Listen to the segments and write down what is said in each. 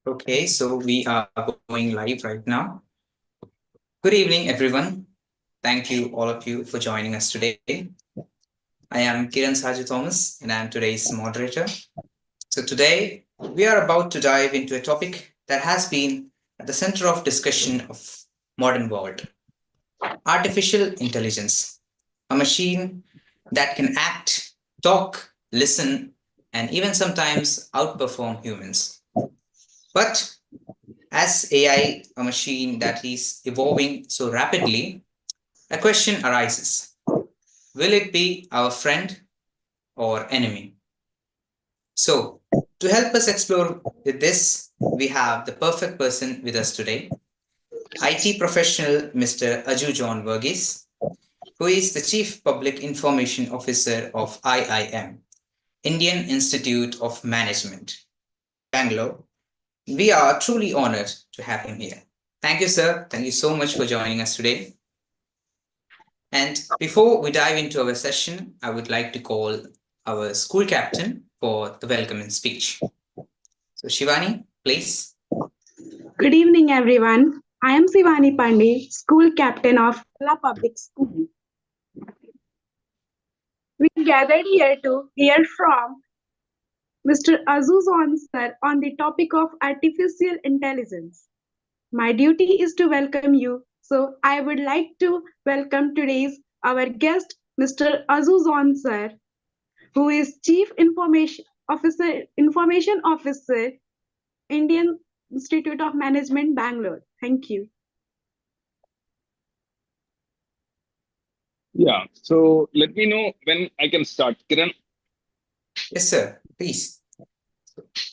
Okay, so we are going live right now. Good evening, everyone. Thank you, all of you, for joining us today. I am Kiran Saji Thomas, and I am today's moderator. So, today we are about to dive into a topic that has been at the center of discussion of modern world: artificial intelligence, a machine that can act, talk, listen, and even sometimes outperform humans. But as AI, a machine that is evolving so rapidly, a question arises: will it be our friend or enemy? So, to help us explore with this, we have the perfect person with us today: IT professional Mr. Aju John Varghese, who is the Chief Public Information Officer of IIM, Indian Institute of Management, Bangalore. We are truly honored to have him here. Thank you, sir. Thank you so much for joining us today. And before we dive into our session, I would like to call our school captain for the welcoming speech. So, Shivani, please. Good evening, everyone. I am Sivani Pandey, school captain of La Public School. We gathered here to hear from Mr. Azuz Ansar on the topic of artificial intelligence. My duty is to welcome you, so I would like to welcome today's our guest, Mr. Azuz Ansar, who is Information Officer, Indian Institute of Management, Bangalore. Thank you. Yeah, so let me know when I can start, Kiran. Yes, sir. Please.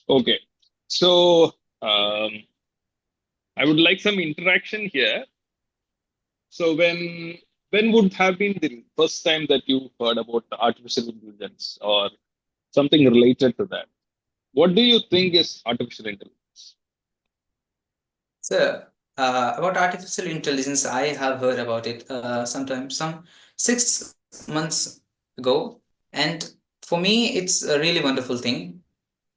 Okay, so I would like some interaction here. So when would have been the first time that you heard about artificial intelligence or something related to that? What do you think is artificial intelligence? Sir, about artificial intelligence, I have heard about it sometime, some 6 months ago. And for me, it's a really wonderful thing.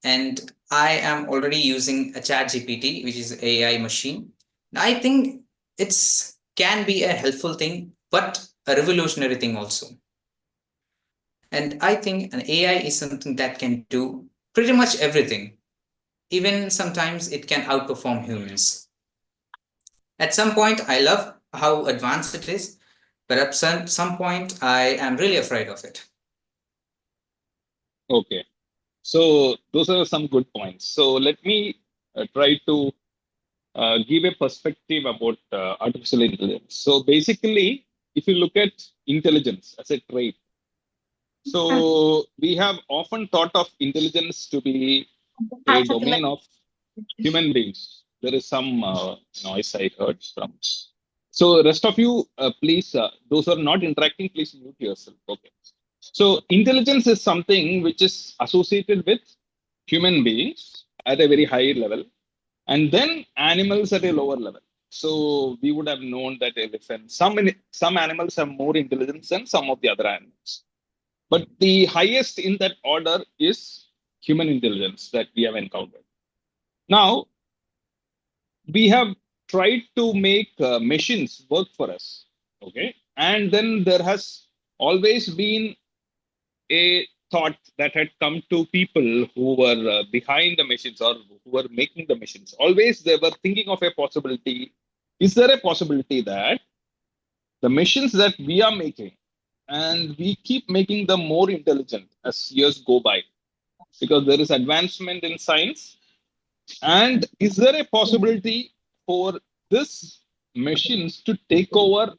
And I am already using a chat GPT, which is AI machine. I think it's can be a helpful thing, but a revolutionary thing also. And I think an AI is something that can do pretty much everything. Even sometimes it can outperform humans. At some point, I love how advanced it is, but at some point, I am really afraid of it. Okay, so those are some good points. So let me try to give a perspective about artificial intelligence. So basically, if you look at intelligence as a trait, so we have often thought of intelligence to be a domain of human beings. There is some noise I heard from. So rest of you, please, those who are not interacting, please mute yourself. Okay. So intelligence is something which is associated with human beings at a very high level, and then animals at a lower level. So we would have known that elephant, some animals have more intelligence than some of the other animals. But the highest in that order is human intelligence that we have encountered. Now, we have tried to make machines work for us. Okay. And then there has always been a thought that had come to people who were behind the machines or who were making the machines. Always they were thinking of a possibility. Is there a possibility that the machines that we are making, and we keep making them more intelligent as years go by, because there is advancement in science? And is there a possibility for this machines to take over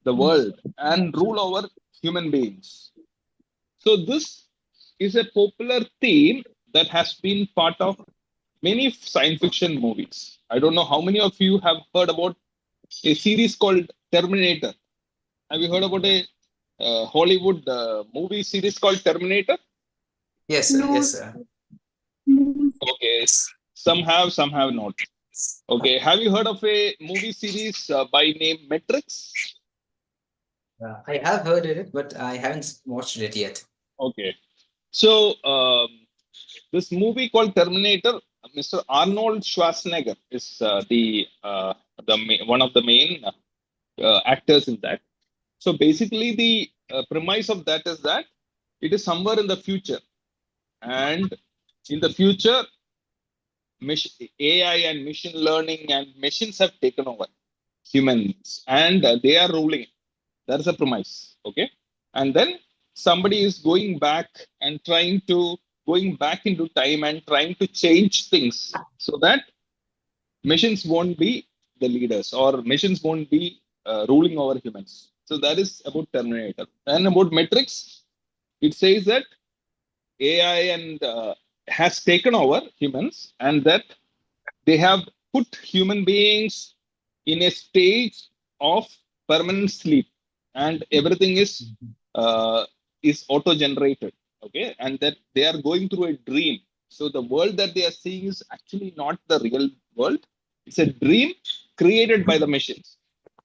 the world and rule over human beings? So this is a popular theme that has been part of many science fiction movies. I don't know how many of you have heard about a series called Terminator. Have you heard about a Hollywood movie series called Terminator? Yes, sir. No. Yes, sir. Okay, some have, some have not. Okay, have you heard of a movie series by name Matrix? I have heard it, but I haven't watched it yet. Okay, so this movie called Terminator, Mr. Arnold Schwarzenegger is one of the main actors in that. So basically, the premise of that is that it is somewhere in the future, and in the future, AI and machine learning and machines have taken over humans, and they are ruling. That's a premise, okay? And then somebody is going back and going back into time and trying to change things so that machines won't be the leaders or machines won't be ruling over humans. So that is about Terminator. And about Matrix, it says that AI and has taken over humans, and that they have put human beings in a stage of permanent sleep, and everything uh, is auto generated. Okay, and that they are going through a dream. So the world that they are seeing is actually not the real world. It's a dream created by the machines.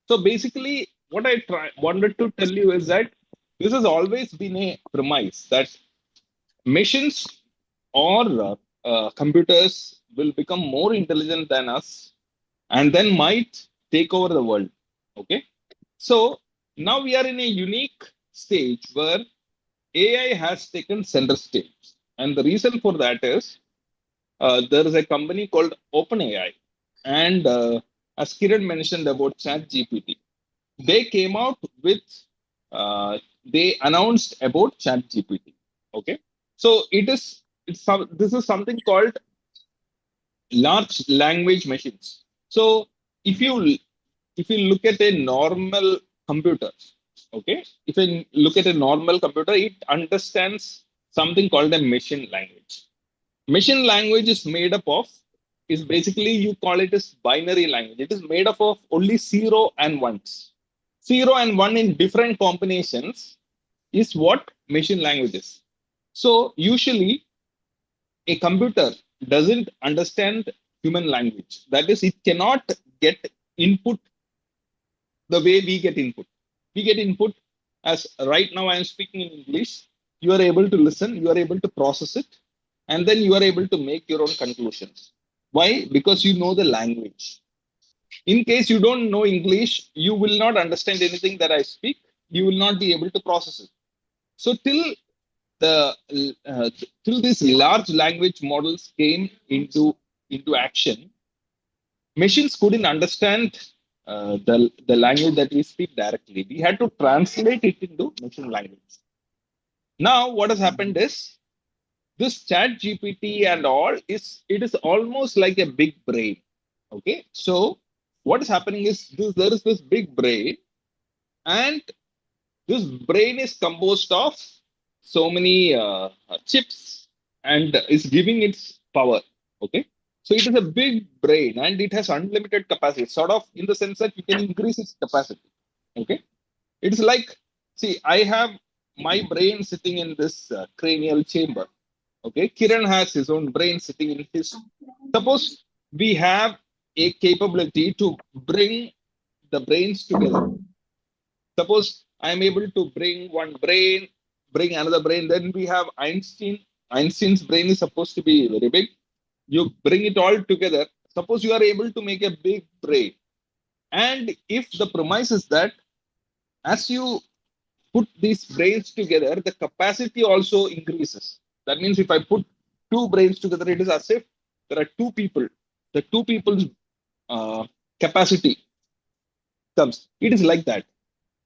So basically, what wanted to tell you is that this has always been a premise that machines or computers will become more intelligent than us and then might take over the world. Okay. So now we are in a unique stage where AI has taken center stage. And the reason for that is there is a company called OpenAI. And as Kiran mentioned about ChatGPT, they came out with, they announced about ChatGPT. Okay. So this is something called large language machines. So if you look at a normal computer, okay, if you look at a normal computer, it understands something called a machine language. Machine language is made up of, is basically, you call it as binary language. It is made up of only zero and ones. Zero and one in different combinations is what machine language is. So usually a computer doesn't understand human language. That is, it cannot get input the way we get input. We get input as right now I am speaking in English. You are able to listen, you are able to process it, and then you are able to make your own conclusions. Why? Because you know the language. In case you don't know English, you will not understand anything that I speak. You will not be able to process it. So the till these large language models came into action, machines couldn't understand the language that we speak directly. We had to translate it into machine language. Now, what has happened is this Chat GPT and all is, it is almost like a big brain. Okay, so what is happening is there is this big brain, and this brain is composed of so many chips and is giving its power. Okay. So it is a big brain and it has unlimited capacity, sort of in the sense that you can increase its capacity. Okay. It's like, see, I have my brain sitting in this cranial chamber. Okay. Kiran has his own brain sitting in his. Suppose we have a capability to bring the brains together. Suppose I am able to bring one brain, bring another brain, then we have Einstein. Einstein's brain is supposed to be very big. You bring it all together. Suppose you are able to make a big brain. And if the premise is that as you put these brains together, the capacity also increases. That means if I put two brains together, it is as if there are two people. The two people's uh, capacity comes. It is like that.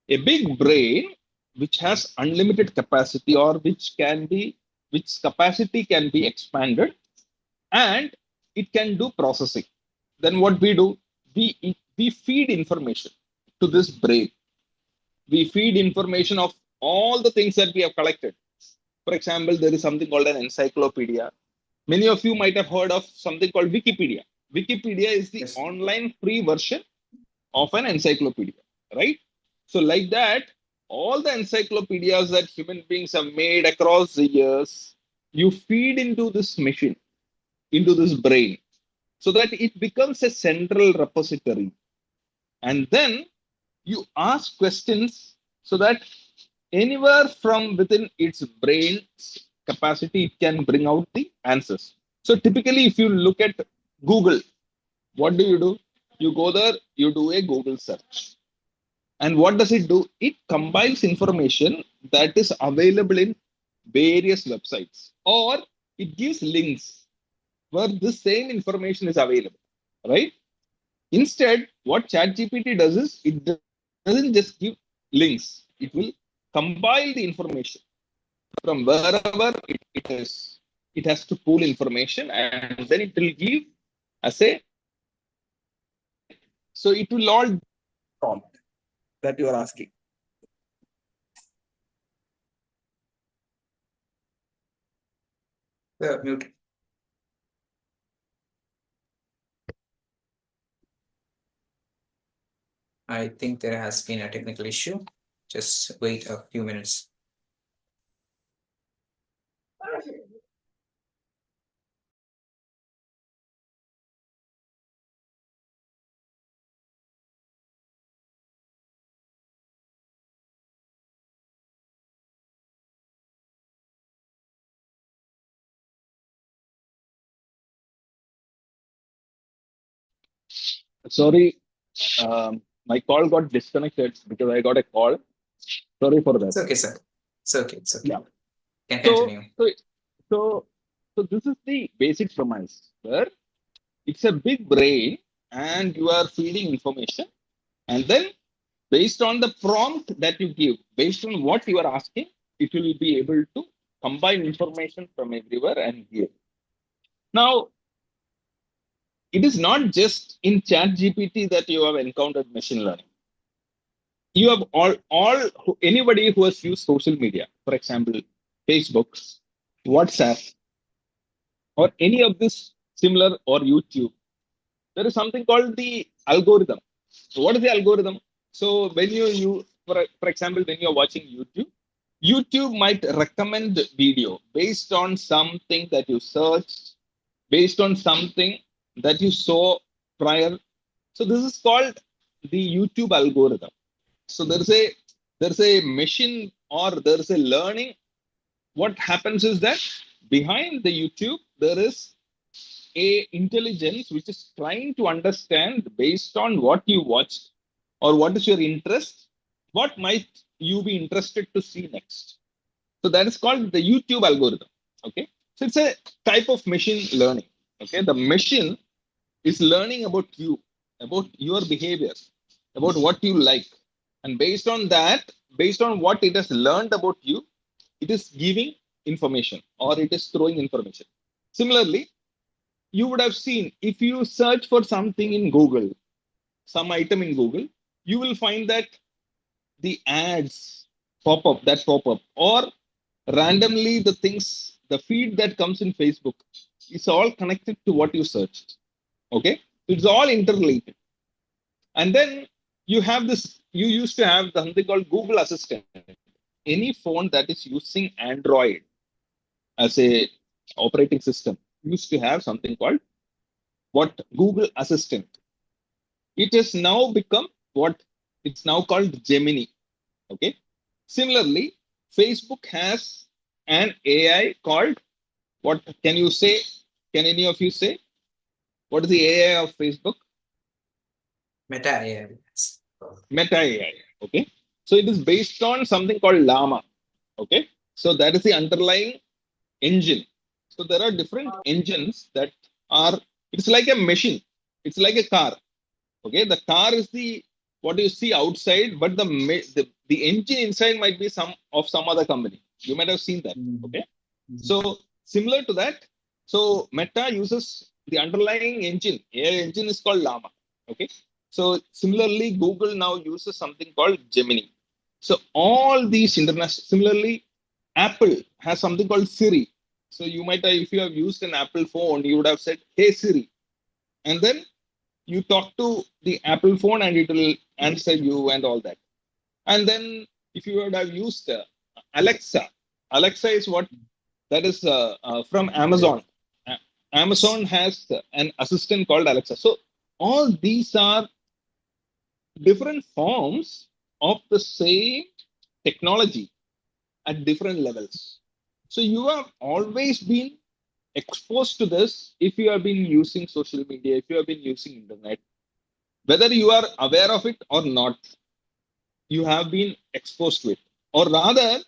A big brain which has unlimited capacity, or which capacity can be expanded, and it can do processing. Then what we do, we feed information to this brain. We feed information of all the things that we have collected. For example, there is something called an encyclopedia. Many of you might have heard of something called Wikipedia. Wikipedia is the Yes. online free version of an encyclopedia, right? So, like that, all the encyclopedias that human beings have made across the years, you feed into this machine, into this brain, so that it becomes a central repository. And then you ask questions so that anywhere from within its brain's capacity, it can bring out the answers. So, typically, if you look at Google, what do? You go there, you do a Google search. And what does it do? It compiles information that is available in various websites, or it gives links where the same information is available, right? Instead, what ChatGPT does is it doesn't just give links, it will compile the information from wherever it is. It has to pull information and then it will give as a prompt. So it will all prompt that you are asking. Mute. I think there has been a technical issue. Just wait a few minutes. Sorry, my call got disconnected because I got a call. Sorry for that. It's okay, sir. It's okay. It's okay. Yeah. Can So, continue. so, so, so this is the basic premise where it's a big brain and you are feeding information, and then based on the prompt that you give, based on what you are asking, it will be able to combine information from everywhere and give. Now, it is not just in Chat GPT that you have encountered machine learning. You have anybody who has used social media, for example, Facebook, WhatsApp, or any of this similar, or YouTube, there is something called the algorithm. So what is the algorithm? So when for example, when you're watching YouTube, YouTube might recommend video based on something that you searched, based on something that you saw prior. So this is called the YouTube algorithm. So there's a machine, or there's a learning. What happens is that behind the YouTube there is a intelligence which is trying to understand, based on what you watched or what is your interest, what might you be interested to see next. So that is called the YouTube algorithm. Okay, so it's a type of machine learning. Okay, the machine is learning about you, about your behavior, about what you like, and based on that, based on what it has learned about you, it is giving information, or it is throwing information. Similarly, you would have seen, if you search for something in Google, some item in Google, you will find that the ads pop up, or randomly the things, the feed that comes in Facebook is all connected to what you searched. Okay, it's all interrelated. And then you have this, you used to have something called Google Assistant. Any phone that is using Android as a operating system used to have something called what Google Assistant. It has now become what it's now called Gemini. Okay. Similarly, Facebook has an AI called, what can you say? Can any of you say what is the AI of Facebook? Meta AI. Meta AI. Okay. So it is based on something called Llama. Okay. So that is the underlying engine. So there are different engines that are, it's like a machine. It's like a car. Okay, the car is the what you see outside, but the engine inside might be some other company. You might have seen that. Okay, so similar to that, so Meta uses the underlying engine. AI engine is called Llama. Okay, so similarly, Google now uses something called Gemini. So all these international, similarly, Apple has something called Siri. So you might, if you have used an Apple phone, you would have said, "Hey Siri," and then you talk to the Apple phone and it will answer you and all that. And then if you would have used Alexa, Alexa is what that is from Amazon. A- Yes. Amazon has an assistant called Alexa. So all these are different forms of the same technology at different levels. So you have always been exposed to this if you have been using social media, if you have been using internet, whether you are aware of it or not, you have been exposed to it. Or rather,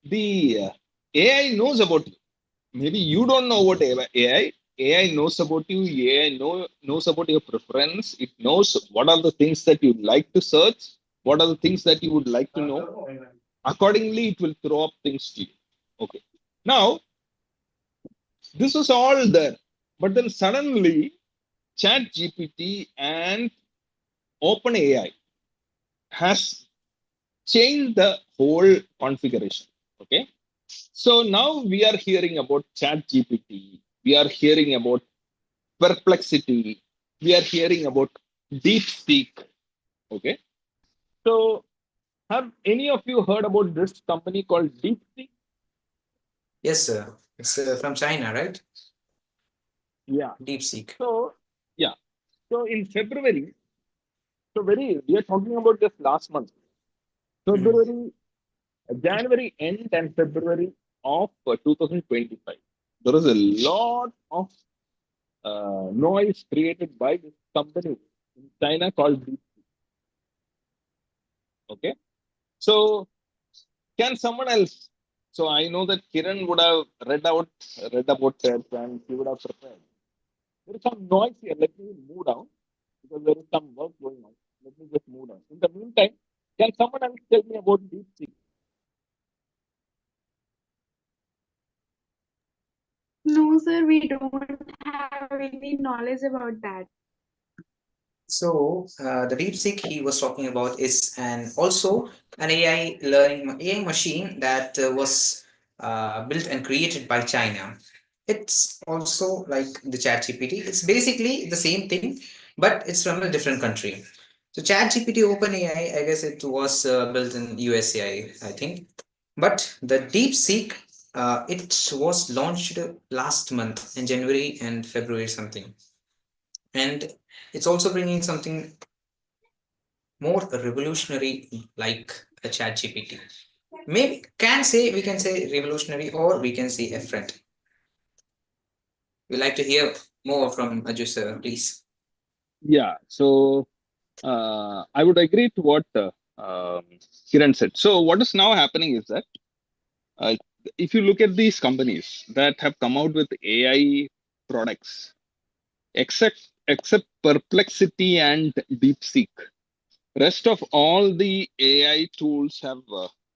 the AI knows about you. Maybe you don't know what AI. AI knows about you. Knows about your preference. It knows what are the things that you like to search, what are the things that you would like to know. Accordingly, it will throw up things to you. Okay. Now, this was all there. But then suddenly, Chat GPT and OpenAI has changed the whole configuration. Okay. So now we are hearing about Chat GPT. We are hearing about Perplexity. We are hearing about DeepSeek. Okay. So have any of you heard about this company called DeepSeek? Yes, sir. It's from China, right? Yeah. DeepSeek. So yeah. So in February, we are talking about just last month. Mhm. February, January end and February of 2025. There is a lot of noise created by this company in China called DeepSeek. Okay. So can someone else? So I know that Kiran would have read about it, and he would have prepared. There is some noise here. Let me move down because there is some work going on. Let me just move down. In the meantime, can someone else tell me about DeepSeek? No, sir, we don't have any knowledge about that. So the DeepSeek he was talking about is an also an AI learning AI machine that was built and created by China. It's also like the ChatGPT. It's basically the same thing, but it's from a different country. So ChatGPT OpenAI, I guess it was built in USA, I think. But the DeepSeek, it was launched last month in January and February something, and it's also bringing something more revolutionary like a chat gpt. Maybe can say we can say revolutionary or we can say a friend. We like to hear more from Aju sir, please. Yeah. So I would agree to what Kiran said. So what is now happening is that uh, if you look at these companies that have come out with AI products, except Perplexity and DeepSeek, rest of all the AI tools have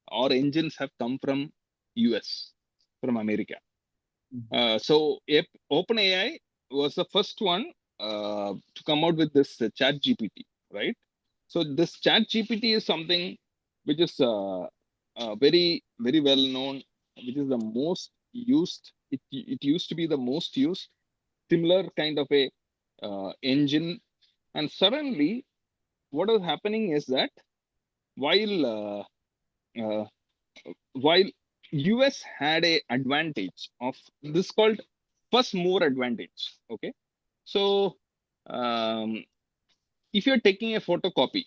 or engines have come from US, from America. So OpenAI was the first one to come out with this Chat GPT, right? So this Chat GPT is something which is very well known, which is the most used. It used to be the most used similar kind of a engine, and suddenly what is happening is that while uh, while US had a advantage of this called first mover advantage. Okay, so um, if you're taking a photocopy,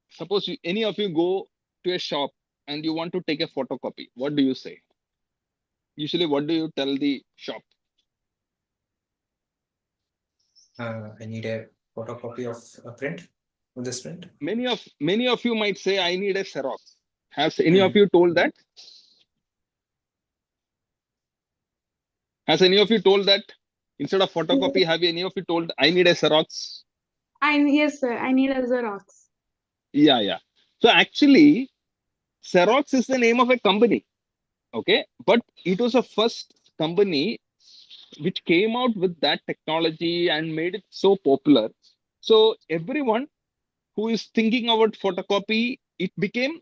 suppose any of you go to a shop and you want to take a photocopy, what do you say? Usually, what do you tell the shop? I need a photocopy of a print of this print. Many of you might say, "I need a Xerox." Has any of Mm. you told that? Has any of you told that instead of photocopy, have any of you told, "I need a Xerox"? Yes, sir, I need a Xerox. Yeah, yeah. So actually, Xerox is the name of a company. Okay, but it was a first company which came out with that technology and made it so popular. So everyone who is thinking about photocopy, it became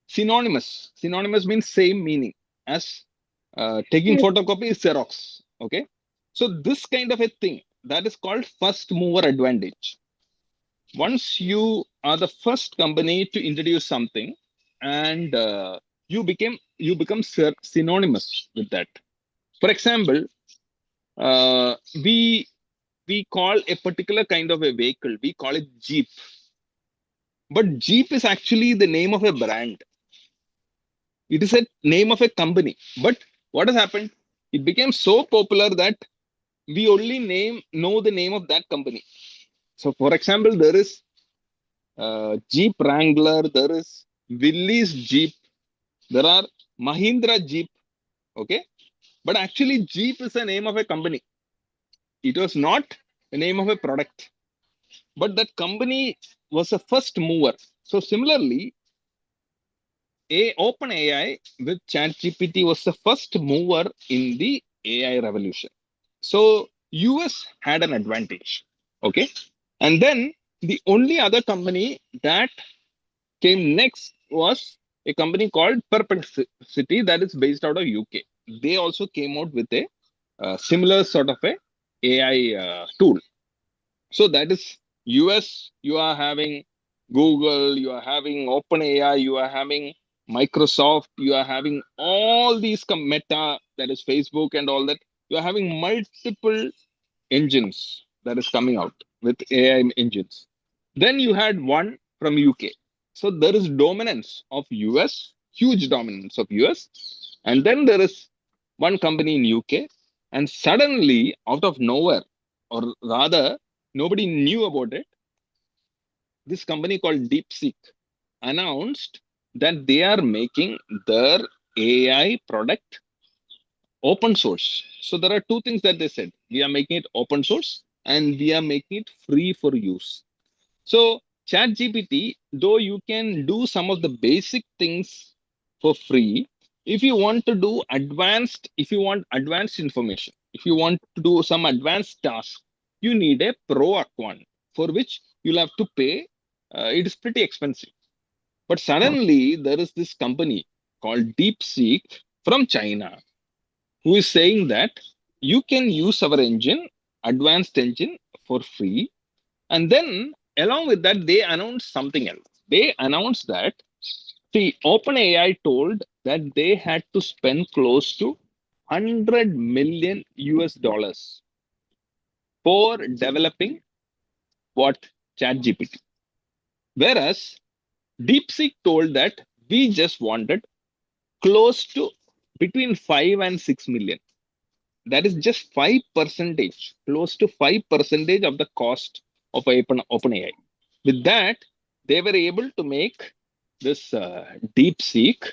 Synonymous. Synonymous means same meaning as taking Yes. photocopy is Xerox. Okay. So this kind of a thing that is called first mover advantage. Once you are the first company to introduce something, and you become synonymous with that. For example, uh, we we call a particular kind of a vehicle, we call it Jeep, but Jeep is actually the name of a brand. It is a name of a company. But what has happened, it became so popular that we only name know the name of that company. So for example, there is Jeep Wrangler, there is Willys Jeep, there are Mahindra Jeep. Okay, but actually Jeep is the name of a company. It was not the name of a product, but that company was a first mover. So similarly, OpenAI with ChatGPT was the first mover in the AI revolution. So US had an advantage. Okay. And then the only other company that came next was a company called Perplexity that is based out of UK. They also came out with a similar sort of a AI tool. So that is US, you are having Google, you are having OpenAI, you are having Microsoft, you are having all these Meta, that is Facebook and all that. You are having multiple engines that is coming out with AI engines. Then you had one from UK. So there is dominance of US, huge dominance of US. And then there is one company in UK. And suddenly, out of nowhere, or rather, nobody knew about it, this company called DeepSeek announced that they are making their AI product open source. So there are two things that they said. We are making it open source and we are making it free for use. So ChatGPT, though you can do some of the basic things for free, if you want advanced information, if you want to do some advanced task, you need a pro account for which you'll have to pay. It is pretty expensive. But suddenly there is this company called DeepSeek from China who is saying that you can use our engine, advanced engine, for free. And then along with that, they announced something else. They announced that, see, OpenAI told that they had to spend close to 100 million US dollars for developing what, ChatGPT. Whereas DeepSeek told that we just wanted close to between 5 and 6 million. That is just 5 percentage, close to 5 percentage of the cost of OpenAI. With that, they were able to make this DeepSeek.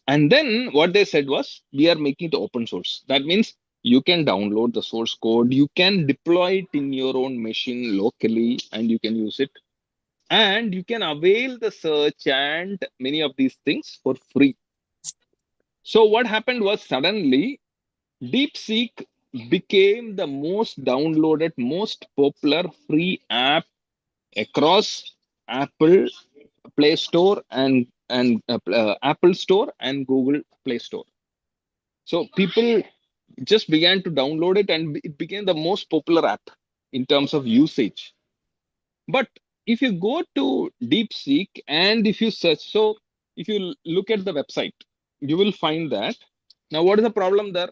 And then what they said was, we are making it open source. That means you can download the source code, you can deploy it in your own machine locally, and you can use it. And you can avail the search and many of these things for free. So what happened was, suddenly DeepSeek became the most downloaded, most popular free app across Apple Play Store and Apple Store and Google Play Store. So people just began to download it, and it became the most popular app in terms of usage. But if you go to DeepSeek and if you search, so if you look at the website, you will find that. Now, what is the problem there?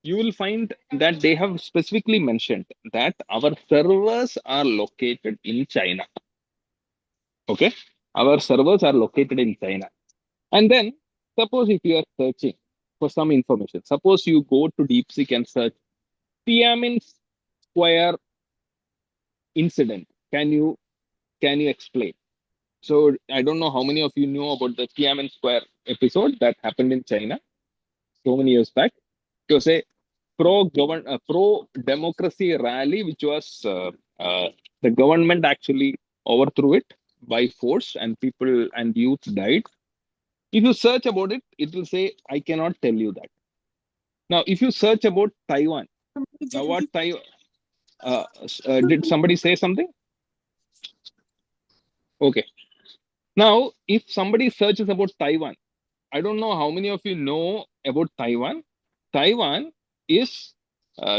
You will find that they have specifically mentioned that our servers are located in China. Okay, our servers are located in China. And then, suppose if you are searching for some information, suppose you go to DeepSeek and search Tiananmen Square incident. Can you explain? So I don't know how many of you know about the Tiananmen Square episode that happened in China so many years back. It was a pro democracy rally, which was the government actually overthrew it by force, and people and youth died. If you search about it, it will say, I cannot tell you that. Now, if you search about Taiwan, now what Taiwan, did somebody say something? Okay. Now, if somebody searches about Taiwan, I don't know how many of you know about Taiwan. Taiwan is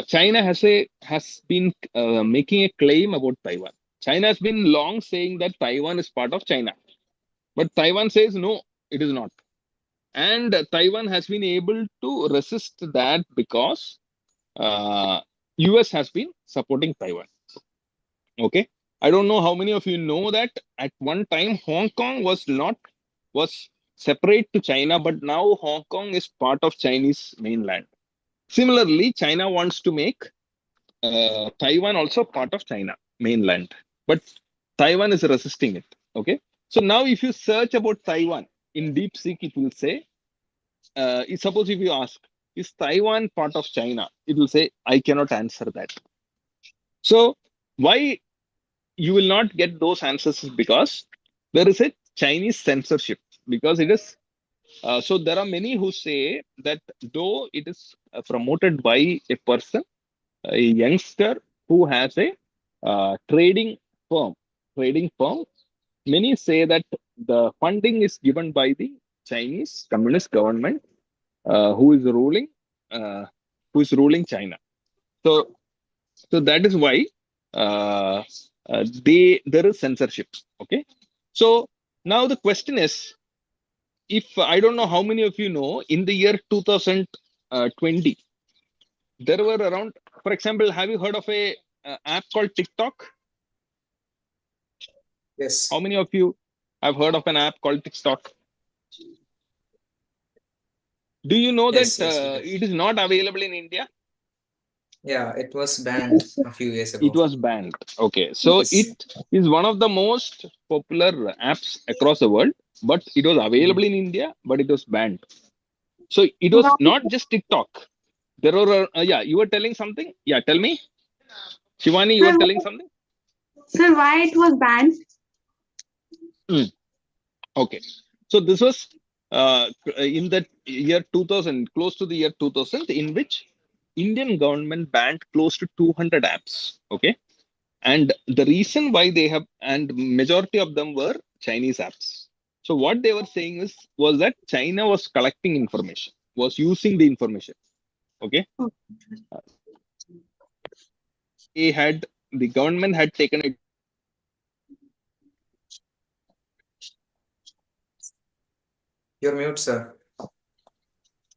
China has been making a claim about Taiwan. China has been long saying that Taiwan is part of China, but Taiwan says no, it is not. And Taiwan has been able to resist that because US has been supporting Taiwan. Okay, I don't know how many of you know that at one time Hong Kong was separate to China, but now Hong Kong is part of Chinese mainland. Similarly, China wants to make Taiwan also part of China mainland, but Taiwan is resisting it. Okay, so now if you search about Taiwan in DeepSeek, it will say, suppose if you ask, is Taiwan part of China? It will say, I cannot answer that. So why you will not get those answers is because there is a Chinese censorship. Because it is so there are many who say that though it is promoted by a person, a youngster who has a firm, trading firm, many say that the funding is given by the Chinese Communist government, who is uh, ruling China. So so that is why uh, there is censorship. Okay. So now the question is, if I don't know how many of you know, in the year 2020, there were around, for example, have you heard of a app called TikTok? How Yes. many of you have heard of an app called TikTok? Do you know that Yes, yes, we do. it is not available in India? Yeah, it was banned a few years It ago. was banned. Okay, so Yes. it is one of the most popular apps across the world, but it was Mhm. available in India, but it was banned. So it was Why, not just TikTok. There were, yeah, you were telling something? Yeah, tell me. Shivani, you were sir, telling something? sir, why it was banned? Hmm. Okay. So this was in the year 2000, close to the year 2000, in which Indian government banned close to 200 apps. Okay. And the reason why they have, and majority of them were Chinese apps. So what they were saying was that China was collecting information, was using the information. Okay. They had, the government had taken it. You're mute, sir.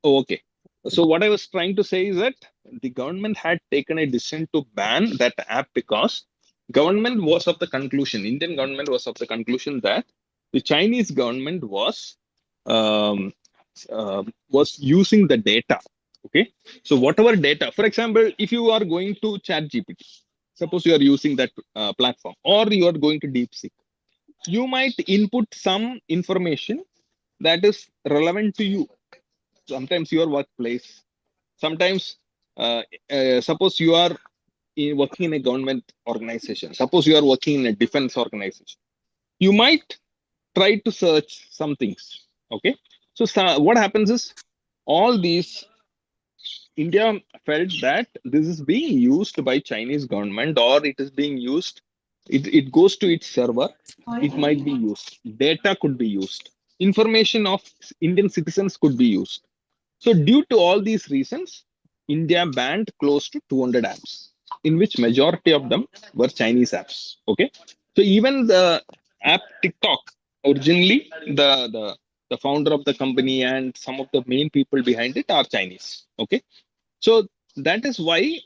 Oh, okay. So what I was trying to say is that the government had taken a decision to ban that app because government was of the conclusion, Indian government was of the conclusion that the Chinese government um, was using the data. Okay. So whatever data, for example, if you are going to Chat GPT, suppose you are using that platform, or you are going to DeepSeek, you might input some information that is relevant to you, sometimes your workplace, sometimes suppose you are working in a government organization, suppose you are working in a defense organization, you might try to search some things. Okay. So, what happens is, all these, India felt that this is being used by Chinese government, or it is being used, it goes to its server, it might be used, data could be used, information of Indian citizens could be used. So, due to all these reasons, India banned close to 200 apps, in which majority of them were Chinese apps. Okay, so even the app TikTok, originally the founder of the company and some of the main people behind it are Chinese. Okay, so that is why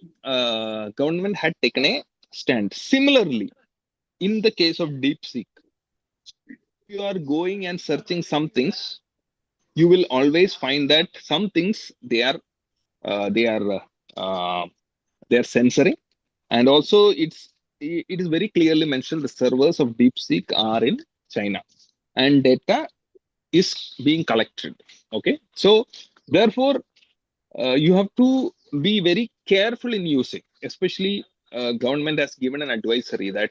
government had taken a stand. Similarly, in the case of DeepSeek, you are going and searching some things, you will always find that some things uh, they are uh, uh, they are censoring, and also it is very clearly mentioned the servers of DeepSeek are in China, and data is being collected. Okay, so therefore you have to be very careful in using, especially government has given an advisory that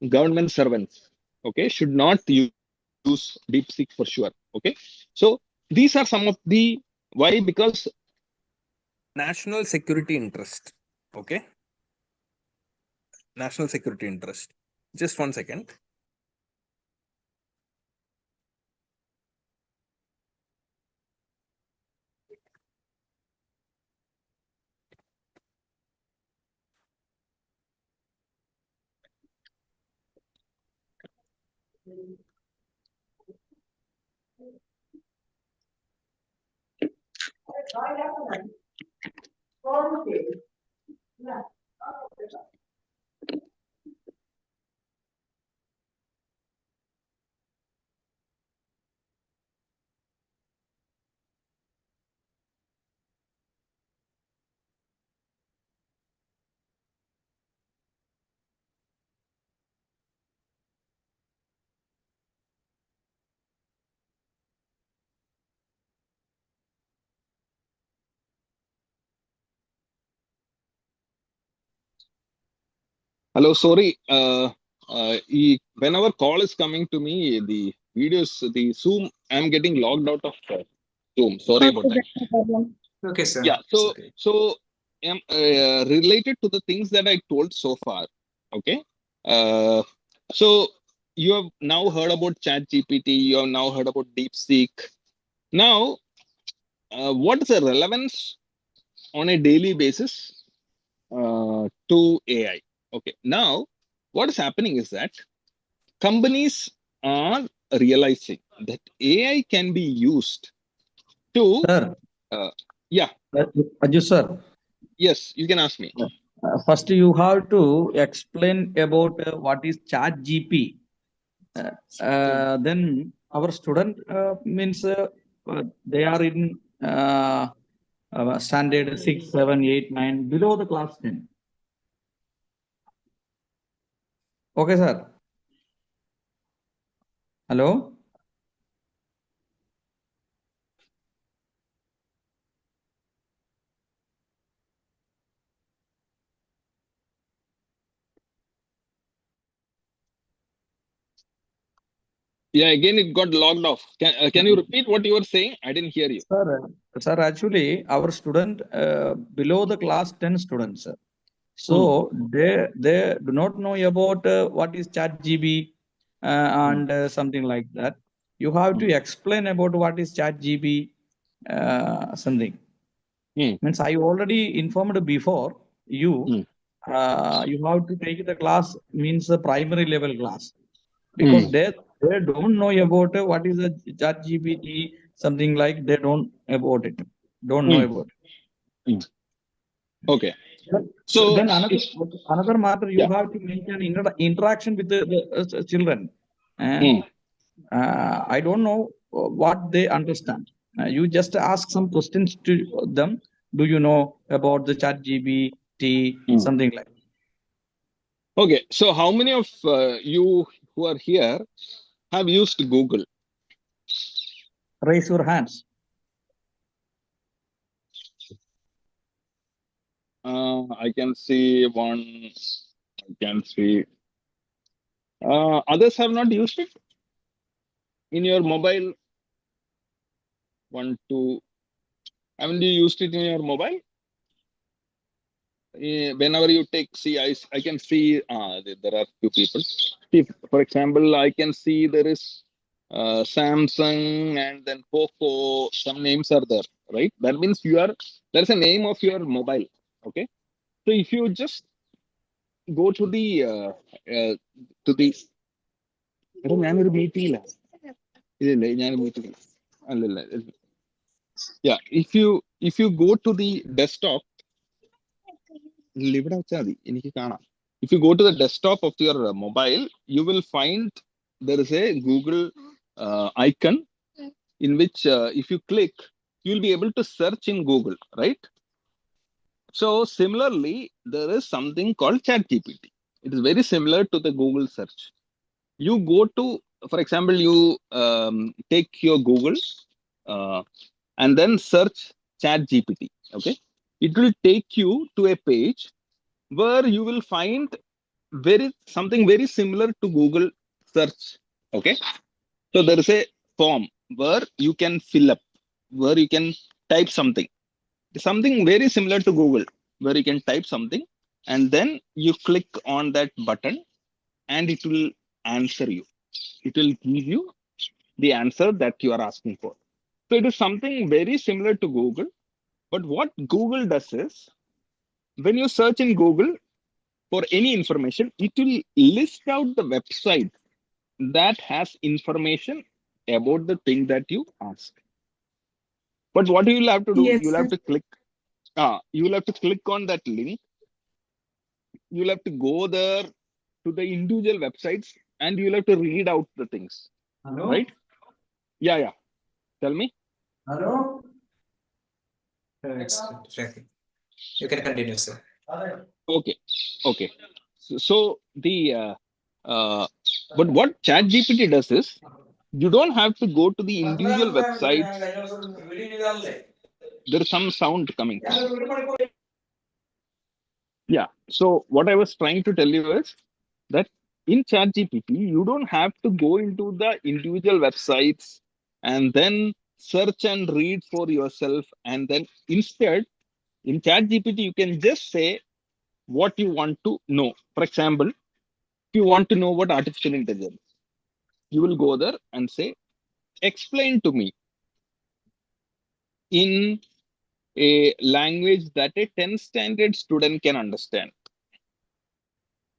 government servants, okay, should not use DeepSeek for sure. Okay, so these are some of the, why, because national security interest. Okay, national security interest. Just one second. Hello, sorry. Whenever call is coming to me, the videos, the Zoom, I'm getting logged out of Zoom. Sorry Okay, about that. that's no problem. Okay, sir. Yeah. It's So, okay. related to the things that I told so far. Okay. Uh, so you have now heard about Chat GPT. You have now heard about DeepSeek. Now, what is the relevance on a daily basis to AI? Okay. Now, what is happening is that companies are realizing that AI can be used to, Sir, uh, yeah, Ajju sir, yes, you can ask me. first you have to explain about what is Chat GP. Then our student means they are in standard 6, 7, 8, 9, below the class 10. Okay, sir. Hello? Yeah, again, it got logged off. Can you repeat what you were saying? I didn't hear you. Sir, actually, our student below the class 10 students. Hmm. So they do not know about what is chat GB Hmm. and something like that. You have Hmm. to explain about what is chat GB something. Hmm. Means I already informed before you. Hmm. You have to take the class means the primary level class because Hmm. they don't know about what is the chat GPT something like they don't about it. Don't know Hmm. about it. Hmm. Okay. So, Then if, another matter you yeah. have to maintain interaction with the children. Uh, Hmm. I don't know what they understand. You just ask some questions to them. Do you know about the chat GPT Hmm. something like? Okay. So, how many of you who are here have used Google? Raise your hands. I can see one. I can see. Others have not used it in your mobile. One, two. Haven't you used it in your mobile? Whenever you take, see, I can see there are few people. See, for example, I can see there is Samsung and then Poco. Some names are there, right? That means there's a name of your mobile. Okay. So if you just go uh, to the എടാ ഞാനൊരു മീറ്റിംഗിലാണ് ഇല്ല ഞാൻ മീറ്റിംഗില്ല അല്ലല്ല yeah if you go to the desktop ഇവിടെ വെച്ചാൽ മതി എനിക്ക് കാണാം if you go to the desktop of your mobile you will find there is a Google icon in which if you click you will be able to search in Google, right? So similarly there is something called chat gpt. It is very similar to the Google search. You go to, for example, you take your Google uh, and then search chat gpt. Okay, it will take you to a page where you will find something very similar to Google search. Okay, so there is a form where you can fill up, where you can type something very similar to Google, where you can type something and then you click on that button and it will answer you. It will give you the answer that you are asking for. So it is something very similar to Google. But what Google does is when you search in Google for any information, it will list out the website that has information about the thing that you ask. But what you will have to do, Yes, you'll sir. have to click. You will have to click on that link. You'll have to go there to the individual websites, and you'll have to read out the things. Hello? Right? Yeah, yeah. Tell me. Hello? Exactly. You can continue, sir. Okay. Okay. So the but what ChatGPT does is you don't have to go to the individual websites. There is some sound coming. Yeah. So what I was trying to tell you is that in ChatGPT, you don't have to go into the individual websites and then search and read for yourself. And then instead, in ChatGPT, you can just say what you want to know. For example, if you want to know what artificial intelligence, you will go there and say, explain to me in a language that a 10th standard student can understand.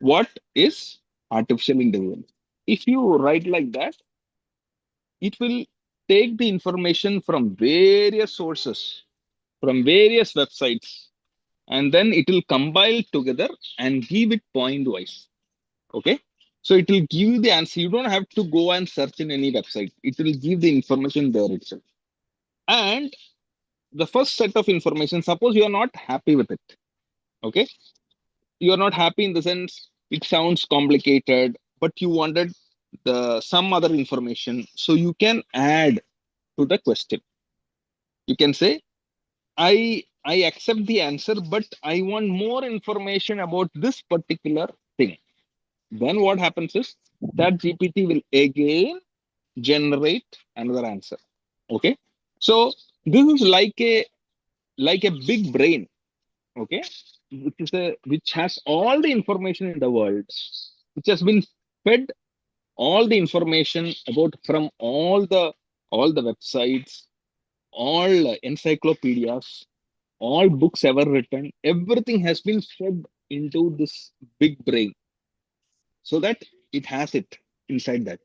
What is artificial intelligence? If you write like that, it will take the information from various sources, from various websites, and then it will compile together and give it point wise. Okay. So it will give you the answer. You don't have to go and search in any website. It will give the information there itself. And the first set of information, suppose you are not happy with it. Okay. You are not happy in the sense it sounds complicated, but you wanted the some other information. So you can add to the question. You can say, I accept the answer, but I want more information about this particular thing. Then what happens is that GPT will again generate another answer. Okay. So this is like a big brain. Okay. Which has all the information in the world, which has been fed all the information about from all the websites, all encyclopedias, all books ever written, everything has been fed into this big brain so that it has it inside that.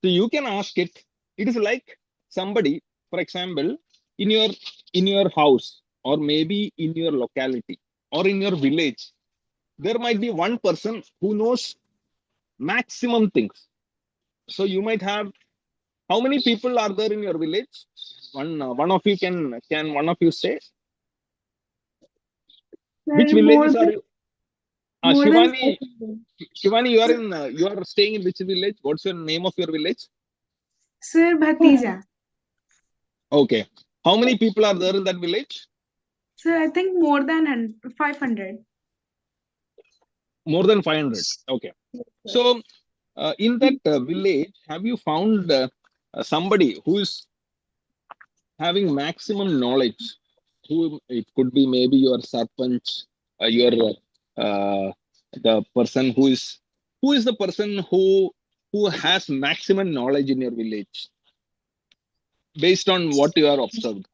So you can ask it. It is like somebody, for example, in your in your house, or maybe in your locality, or in your village, there might be one person who knows maximum things. So you might have, how many people are there in your village? One of you can one of you say which Sir, villages are you? more than Shivani, 500. Shivani, you are staying in which village? What's your name of your village? Sir, Bhatija. Okay. How many people are there in that village? Sir, I think more than 500. More than 500. Okay. So, in that village, have you found somebody who is having maximum knowledge? Who it could be maybe your sarpanch, your the person who is the person who has maximum knowledge in your village based on what you are observed.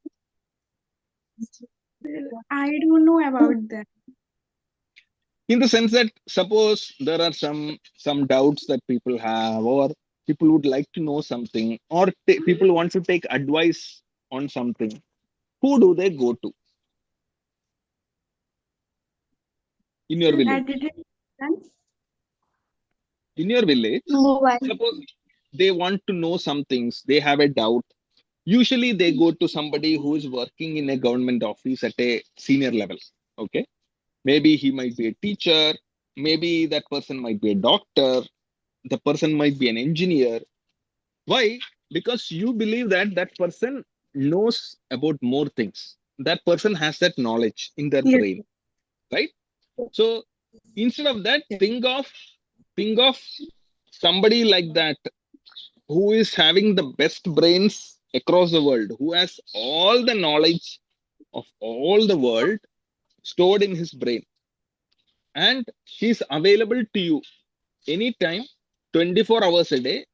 Sir, I don't know about that. In the sense that suppose there are some doubts that people have, or people would like to know something, or people want to take advice on something, who do they go to in your Sir, I village? didn't understand. In your village, Mobile. suppose they want to know some things, they have a doubt. Usually they go to somebody who is working in a government office at a senior level. Okay. Maybe he might be a teacher, maybe that person might be a doctor, the person might be an engineer. Why? Because you believe that that person knows about more things. That person has that knowledge in their Yes. brain, right? So instead of that, Yes. think of somebody like that who is having the best brains across the world, who has all the knowledge of all the world stored in his brain, and he's available to you anytime, 24 hours a day.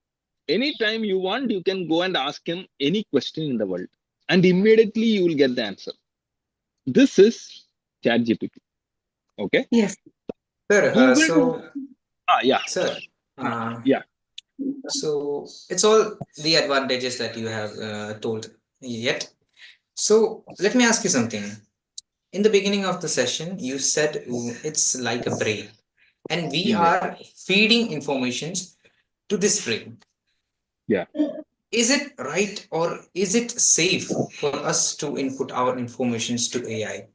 Anytime you want, you can go and ask him any question in the world, and immediately you will get the answer. This is ChatGPT. Okay. Yes. Sir, Google. so Yeah. sir, Uh, uh, yeah. So it's all the advantages that you have told yet. So let me ask you something. In the beginning of the session, you said it's like a brain, and we Yeah. are feeding informations to this brain. Yeah. Is it right or is it safe for us to input our informations to AI?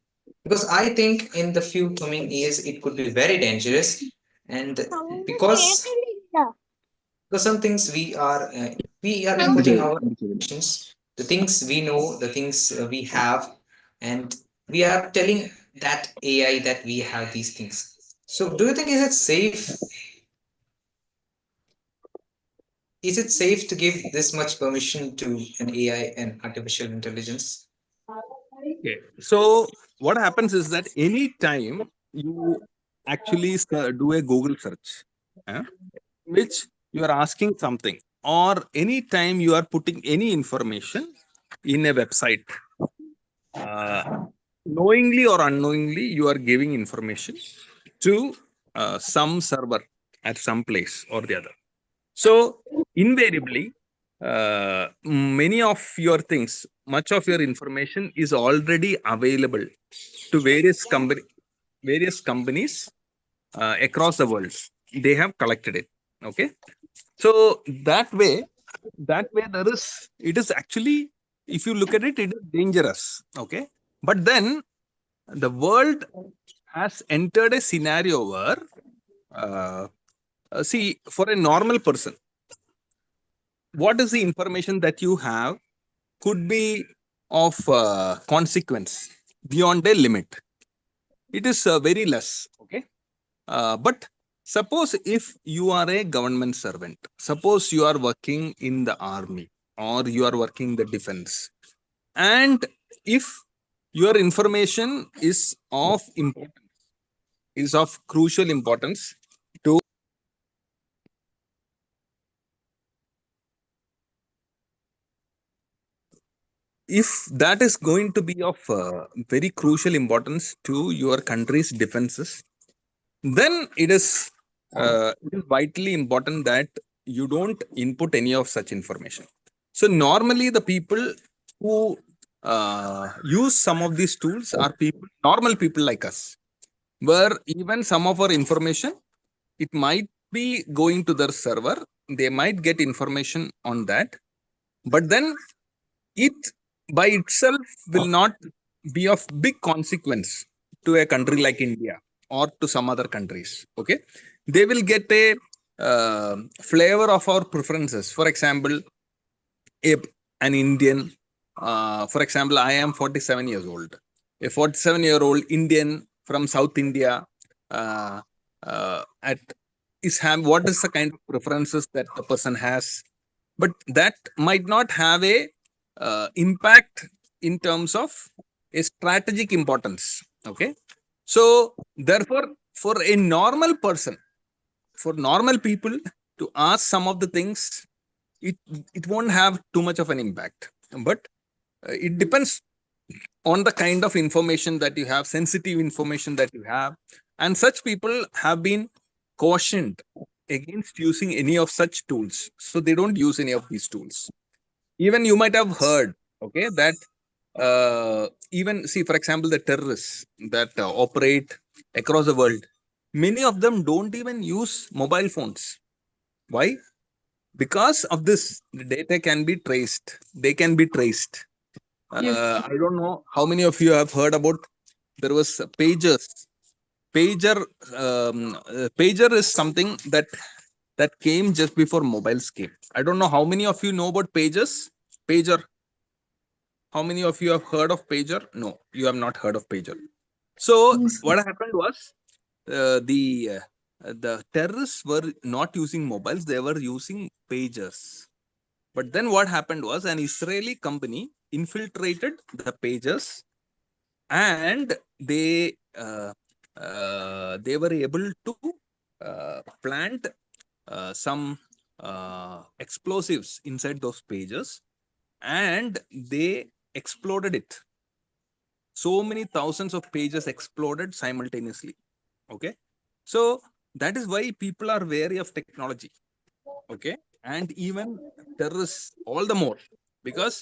Because I think in the few coming years it could be very dangerous, and because some things we are inputting our informations, the things we know, the things we have, and we are telling that AI that we have these things. So do you think is it safe to give this much permission to an AI and artificial intelligence? Okay. So what happens is that any time you actually do a Google search, eh, which you are asking something, or any time you are putting any information in a website, uh, knowingly or unknowingly, you are giving information to some server at some place or the other. So invariably, many of your things, much of your information is already available to various companies across the world. They have collected it. Okay, so that way it is actually, if you look at it, it is dangerous. Okay, but then the world has entered a scenario where, uh, see, for a normal person, what is the information that you have could be of consequence beyond a limit. It is very less. Okay, but suppose if you are a government servant, suppose you are working in the army or you are working the defense, and if your information is of crucial importance to, if that is going to be of very crucial importance to your country's defenses, then it is vitally important that you don't input any of such information. So normally the people who use some of these tools are normal people like us, where even some of our information, it might be going to their server, they might get information on that, but then it by itself will not be of big consequence to a country like India or to some other countries. Okay, they will get a flavor of our preferences. For example, if an Indian, for example, I am 47 years old, a 47-year-old Indian from South India, uh, at is have what is the kind of preferences that the person has, but that might not have a impact in terms of a strategic importance. Okay, so therefore, for a normal person, for normal people to ask some of the things, it it won't have too much of an impact, but it depends on the kind of information that you have, sensitive information that you have, and such people have been cautioned against using any of such tools, so they don't use any of these tools. Even you might have heard, okay, that even see, for example, the terrorists that operate across the world, many of them don't even use mobile phones. Why? Because of this, the data can be traced, they can be traced. Yes. I don't know how many of you have heard about, there was pager. Pager is something that came just before mobiles came. I don't know how many of you know about pager. How many of you have heard of pager? No, you have not heard of pager. So Yes. what happened was, the terrorists were not using mobiles, they were using pagers. But then what happened was, an Israeli company infiltrated the pagers, and they were able to plant some explosives inside those pages, and they exploded it. So many thousands of pages exploded simultaneously. Okay, so that is why people are wary of technology. Okay, and even terrorists all the more, because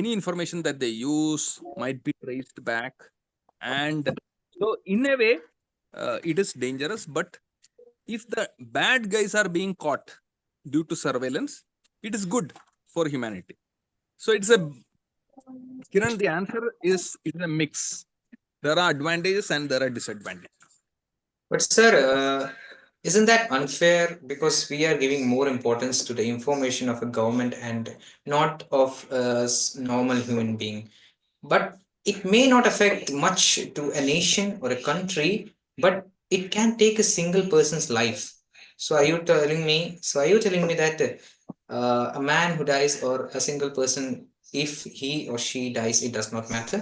any information that they use might be traced back. And so in a way, it is dangerous. But if the bad guys are being caught due to surveillance, it is good for humanity. So it's a, Kiran, the answer is it's a mix. There are advantages and there are disadvantages. But sir, isn't that unfair because we are giving more importance to the information of a government and not of a normal human being? But it may not affect much to a nation or a country, but it can take a single person's life. So are you telling me? So are you telling me that a man who dies or a single person, if he or she dies, it does not matter?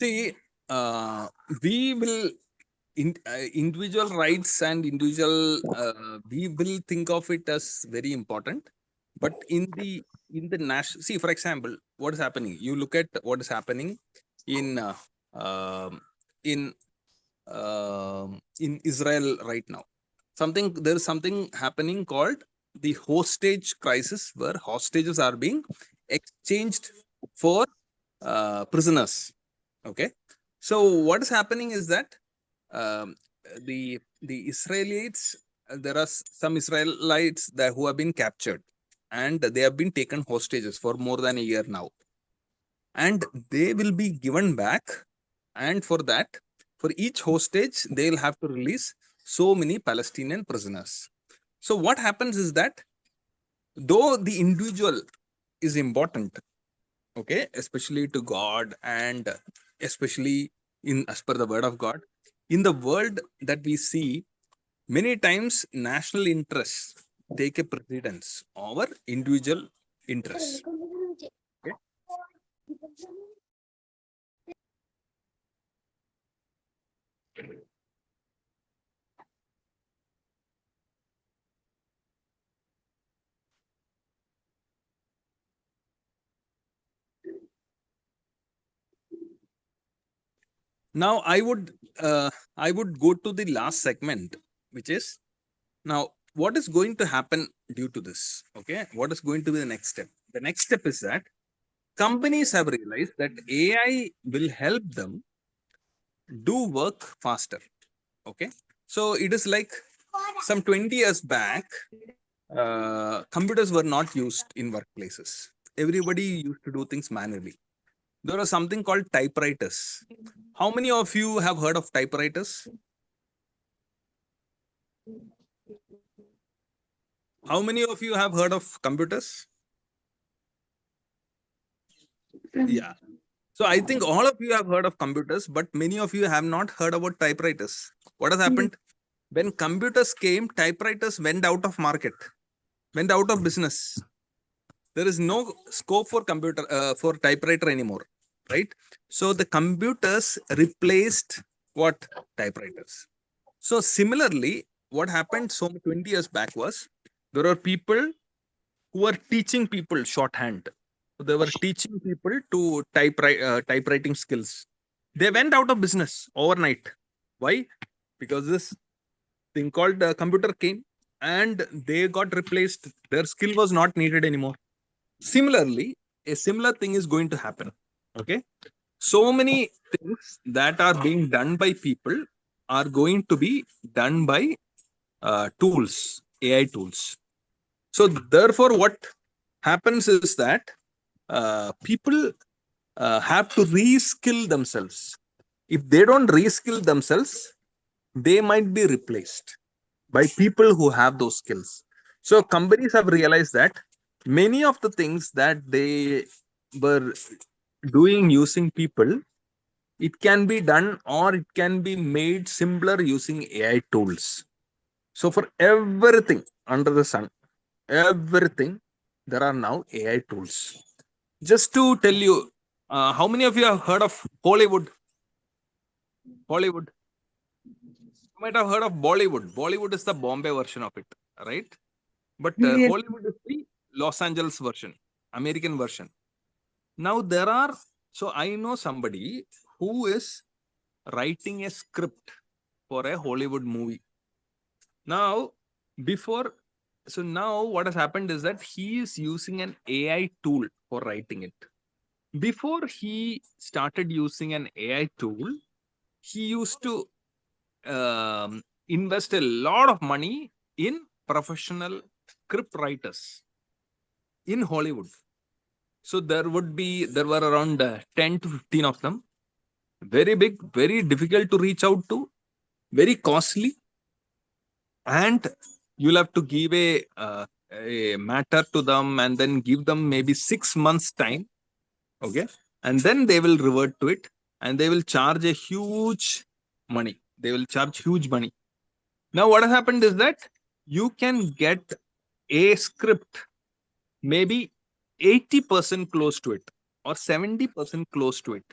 See, uh, we will individual rights and individual we will think of it as very important. But in the national, see, for example, what is happening, you look at what is happening in um, in in Israel right now. There is something happening called the hostage crisis, where hostages are being exchanged for prisoners. Okay, so what is happening is that um, the Israelites, there are some Israelites that who have been captured, and they have been taken hostages for more than a year now, and they will be given back. And for that, for each hostage, they'll have to release so many Palestinian prisoners. So what happens is that though the individual is important, okay, especially to God, and especially in as per the word of God, in the world that we see, many times national interests take a precedence over individual interests. Okay? Now I would go to the last segment, which is now what is going to happen due to this. Okay, what is going to be the next step? The next step is that companies have realized that AI will help them do work faster. Okay, so it is like some 20 years back, computers were not used in workplaces. Everybody used to do things manually. There was something called typewriters. How many of you have heard of typewriters? How many of you have heard of computers? Yeah. So I think all of you have heard of computers, but many of you have not heard about typewriters. What has happened? When computers came, typewriters went out of market, went out of business. There is no scope for for typewriter anymore, right? So the computers replaced what? Typewriters. So similarly, what happened 20 years back was there are people who were teaching people shorthand. So they were teaching people to typewriting skills. They went out of business overnight. Why? Because this thing called computer came and they got replaced. Their skill was not needed anymore. Similarly, a similar thing is going to happen. Okay. So many things that are being done by people are going to be done by tools, AI tools. So therefore, what happens is that people have to reskill themselves. If they don't reskill themselves, they might be replaced by people who have those skills. So companies have realized that many of the things that they were doing using people, it can be done or it can be made simpler using AI tools. So for everything under the sun, everything, there are now AI tools. Just to tell you, how many of you have heard of Hollywood? Hollywood. You might have heard of Bollywood. Bollywood is the Bombay version of it, right? But Yes. Hollywood is the Los Angeles version, American version. Now there are, so I know somebody who is writing a script for a Hollywood movie. Now, before, so now what has happened is that he is using an AI tool for writing it. Before he started using an AI tool, he used to invest a lot of money in professional script writers in Hollywood. So there were around 10 to 15 of them. Very big, very difficult to reach out to, very costly, and you'll have to give a matter to them and then give them maybe 6 months time. Okay, and then they will revert to it, and they will charge a huge money. They will charge huge money. Now, what has happened is that you can get a script maybe 80% close to it or 70% close to it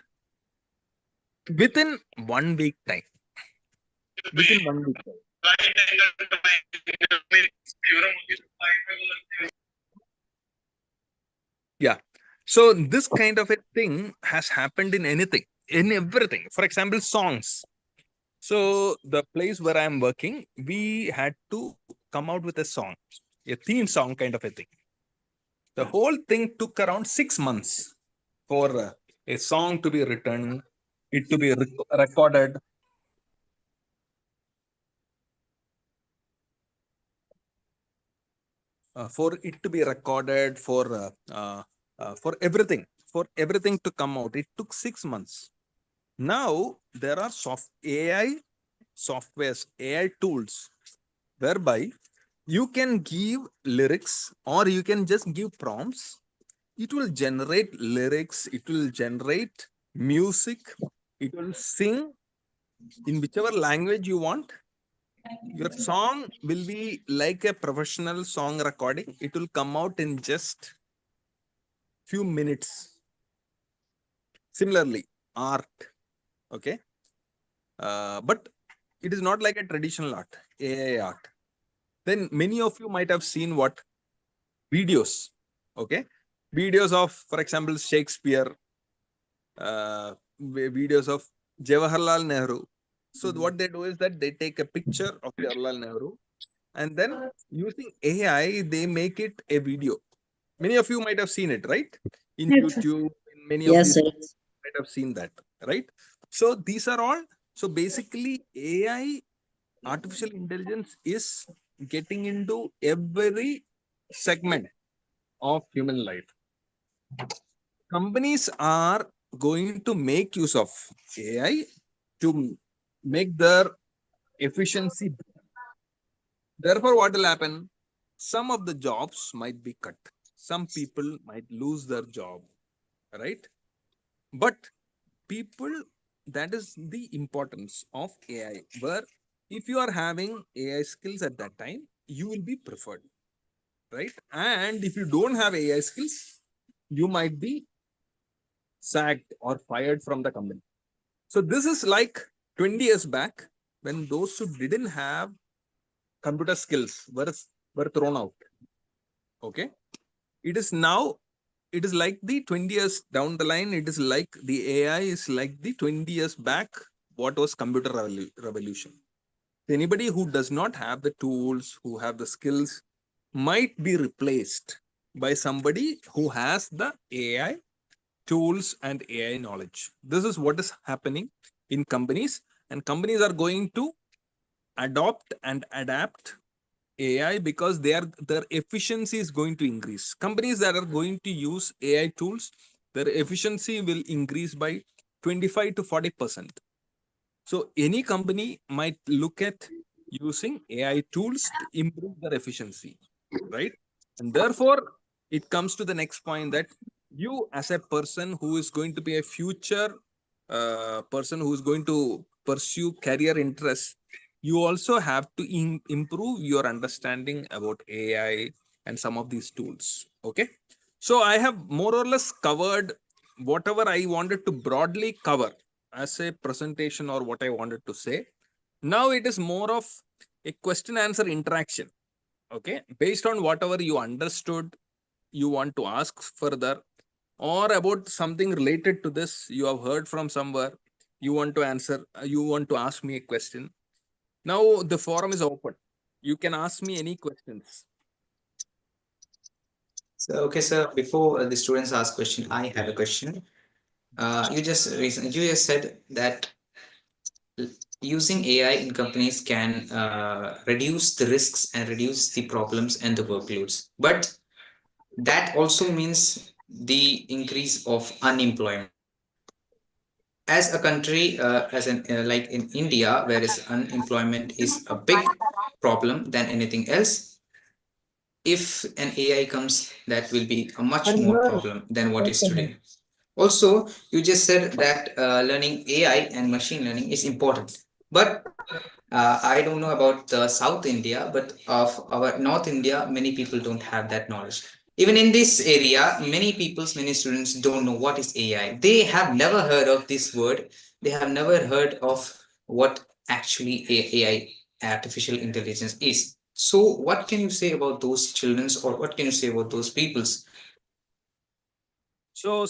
within 1 week time. Within 1 week time. Yeah. So this kind of a thing has happened in anything, in everything. For example, songs. So the place where I'm working, we had to come out with a song, a theme song kind of a thing. The whole thing took around 6 months for a song to be written, it to be recorded. For it to be recorded, for everything to come out, it took 6 months. Now there are AI softwares, AI tools, whereby you can give lyrics or you can just give prompts. It will generate lyrics, it will generate music, it will sing in whichever language you want. Your song will be like a professional song recording. It will come out in just few minutes. Similarly, art, okay, but it is not like a traditional art, AI art. Then many of you might have seen what videos, okay, videos of, for example, Shakespeare, videos of Jawaharlal Nehru. So what they do is that they take a picture of Jawaharlal Nehru and then using AI, they make it a video. Many of you might have seen it, right? In Yes, sir. YouTube, in many of Yes, these sir. might have seen that, right? So these are all. So basically, AI, artificial intelligence, is getting into every segment of human life. Companies are going to make use of AI to make their efficiency. Therefore, what will happen? Some of the jobs might be cut. Some people might lose their job, right? But people, that is the importance of AI, where if you are having AI skills at that time, you will be preferred, right? And if you don't have AI skills, you might be sacked or fired from the company. So this is like 20 years back when those who didn't have computer skills were thrown out. Okay. It is now, it is like the 20 years down the line, it is like the AI is like the 20 years back, what was computer revolution. Anybody who does not have the tools, who have the skills, might be replaced by somebody who has the AI tools and AI knowledge. This is what is happening in companies, and companies are going to adopt and adapt AI because their efficiency is going to increase. Companies that are going to use AI tools, their efficiency will increase by 25 to 40%. So any company might look at using AI tools to improve their efficiency, right? And therefore, it comes to the next point that you, as a person who is going to be a future person who is going to pursue career interests, you also have to improve your understanding about AI and some of these tools. Okay. So I have more or less covered whatever I wanted to broadly cover as a presentation or what I wanted to say. Now it is more of a question answer interaction. Okay. Based on whatever you understood, you want to ask further, or about something related to this you have heard from somewhere, you want to answer, you want to ask me a question. Now the forum is open. You can ask me any questions. So, okay, sir, before the students ask question, I have a question. You just said that using AI in companies can reduce the risks and reduce the problems and the workloads. But that also means the increase of unemployment. As a country, as an like in India, whereas unemployment is a big problem than anything else, if an AI comes, that will be a much more problem than what is today. Also, you just said that learning AI and machine learning is important, but I don't know about South India, but of our North India, many people don't have that knowledge. Even in this area, many students don't know what is AI. They have never heard of this word. They have never heard of what actually AI, artificial intelligence, is. So, what can you say about those childrens, or what can you say about those peoples? So,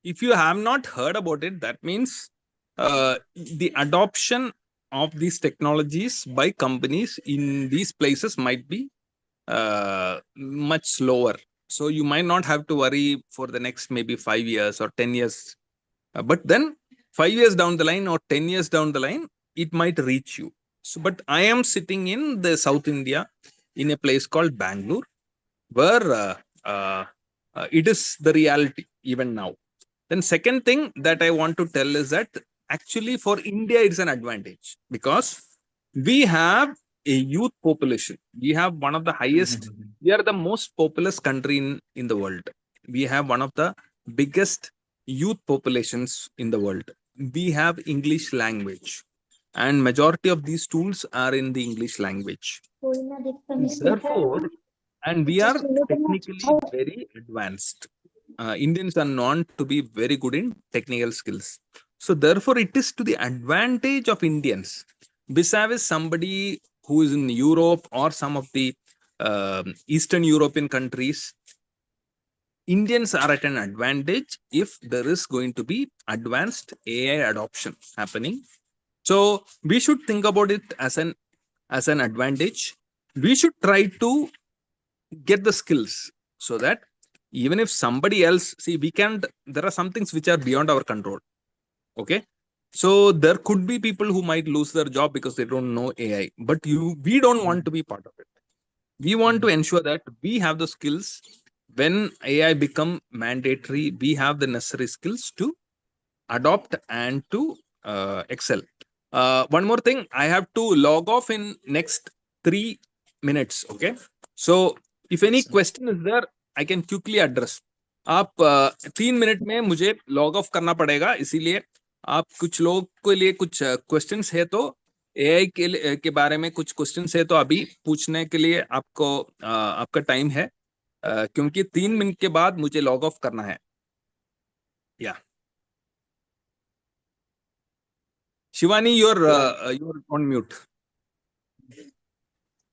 if you have not heard about it, that means the adoption of these technologies by companies in these places might be much slower. So, you might not have to worry for the next maybe 5 years or 10 years. But then 5 years down the line or 10 years down the line, it might reach you. So, but I am sitting in the South India in a place called Bangalore, where uh, it is the reality even now. Then second thing that I want to tell is that actually for India it's an advantage because we have a youth population. We have one of the highest. We are the most populous country in the world. We have one of the biggest youth populations in the world. We have English language, and majority of these tools are in the English language. Therefore, and we are technically very advanced. Indians are known to be very good in technical skills. So, therefore, it is to the advantage of Indians, vis-a-vis somebody who is in Europe or some of the Eastern European countries. Indians are at an advantage if there is going to be advanced AI adoption happening. So, we should think about it as an advantage. We should try to get the skills so that even if somebody else, see, we can't, there are some things which are beyond our control. Okay, so there could be people who might lose their job because they don't know AI, but we don't want to be part of it. We want to ensure that we have the skills. When AI become mandatory, we have the necessary skills to adopt and to excel. One more thing, I have to log off in next 3 minutes. Okay, so if any question is there, I can quickly address. आप 3 minute में मुझे log of करना पड़ेगा, इसीलिए आप कुछ लोग के लिए कुछ क्वेश्चंस है तो एआई के बारे में कुछ क्वेश्चंस है तो अभी पूछने के लिए आपको आपका टाइम है, क्योंकि 3 मिनट के बाद मुझे लॉग ऑफ करना है. या Shivani, you're on mute.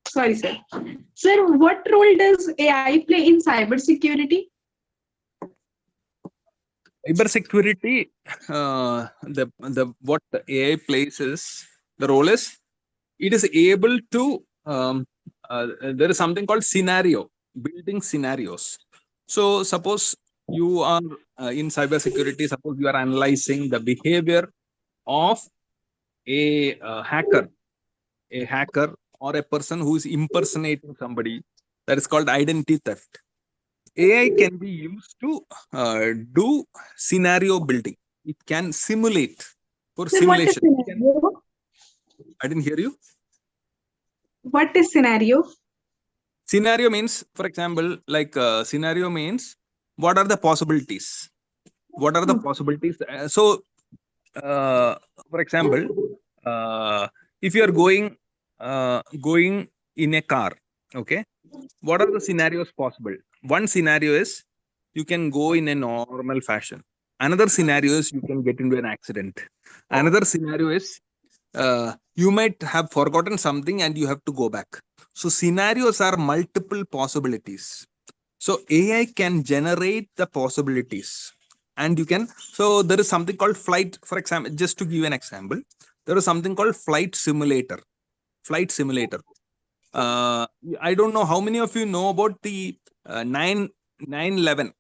Sorry, sir. Sir, what role does AI play in cybersecurity? Cybersecurity, the what the AI plays is, the role is, it is able to there is something called scenario, building scenarios. So suppose you are in cybersecurity, suppose you are analyzing the behavior of a hacker or a person who is impersonating somebody. That is called identity theft. AI can be used to do scenario building. It can simulate for Sir, what is simulation. scenario? I didn't hear you. What is scenario? Scenario means, for example, like scenario means what are the possibilities? What are the possibilities? For example, if you are going in a car, okay, what are the scenarios possible? One scenario is you can go in a normal fashion. Another scenario is you can get into an accident. Another scenario is you might have forgotten something and you have to go back. So scenarios are multiple possibilities. So AI can generate the possibilities, and you can. So there is something called flight. For example, just to give an example, there is something called flight simulator. Flight simulator. I don't know how many of you know about the 9/11.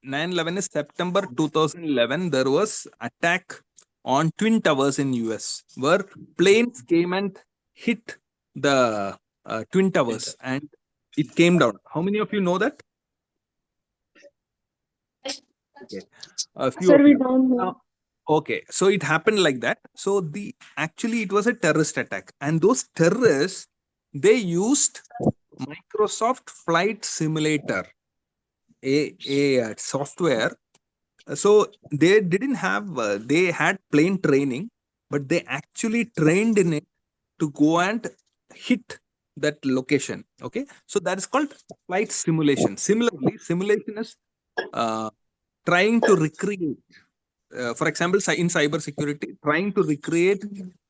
9/11 is September 2011. There was attack on Twin Towers in US where planes came and hit the Twin Towers and it came down. How many of you know that? Okay. A few Sir, of we you. don't know. Now, okay, so it happened like that. So actually it was a terrorist attack, and those terrorists, they used Microsoft Flight Simulator, a software. So they didn't have they had plane training, but they actually trained in it to go and hit that location. Okay, so that is called flight simulation. Similarly, simulation is trying to recreate, for example, in cyber security, trying to recreate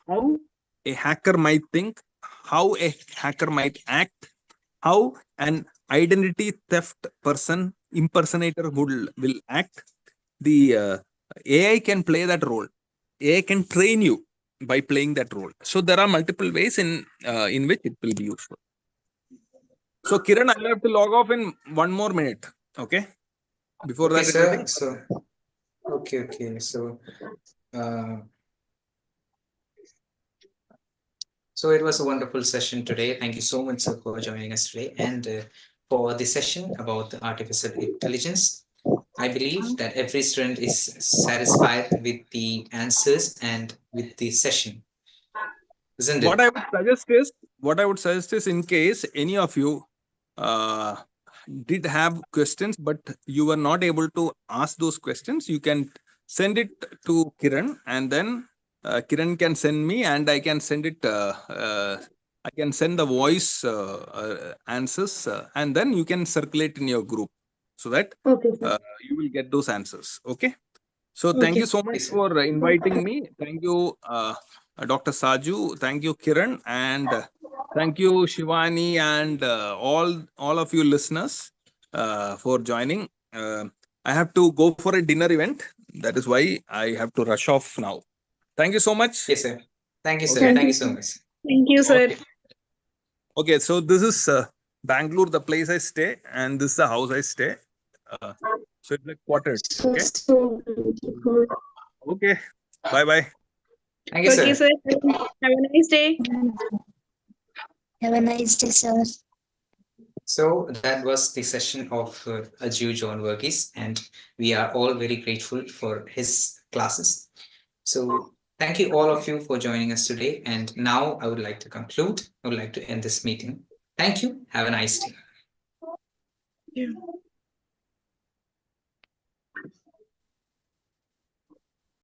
how a hacker might think, how a hacker might act, how an identity theft person impersonator will act. The AI can play that role. AI can train you by playing that role. So there are multiple ways in which it will be useful. So Kiran, I'll have to log off in 1 more minute. Okay. Before Okay, that, it will sir. take. Okay. So it was a wonderful session today. Thank you so much, sir, for joining us today. And for the session about the artificial intelligence, I believe that every student is satisfied with the answers and with the session, isn't What it? I would suggest is in case any of you uh, did have questions, but you were not able to ask those questions, you can send it to Kiran, and then Kiran can send me, and I can send it. I can send the voice answers, and then you can circulate in your group so that Okay, sir. you will get those answers. Okay. So thank Okay. you so much Yes, sir. for inviting me. Thank you, Dr. Saju. Thank you, Kiran, and thank you, Shivani, and all of you listeners for joining. I have to go for a dinner event. That is why I have to rush off now. Thank you so much. Yes, sir. Thank you, sir. Okay. Thank Thank you you, so sir. much. Thank you, sir. Okay. Okay. So this is Bangalore, the place I stay, and this is the house I stay. So it's like quartered. Okay. So good. Okay. Bye bye. Thank you, Okay, sir. sir. Have a nice day. Have a nice day, sir. So that was the session of Aju John Varghese, and we are all very grateful for his classes. So thank you all of you for joining us today. And now I would like to conclude. I would like to end this meeting. Thank you. Have a nice day. Yeah.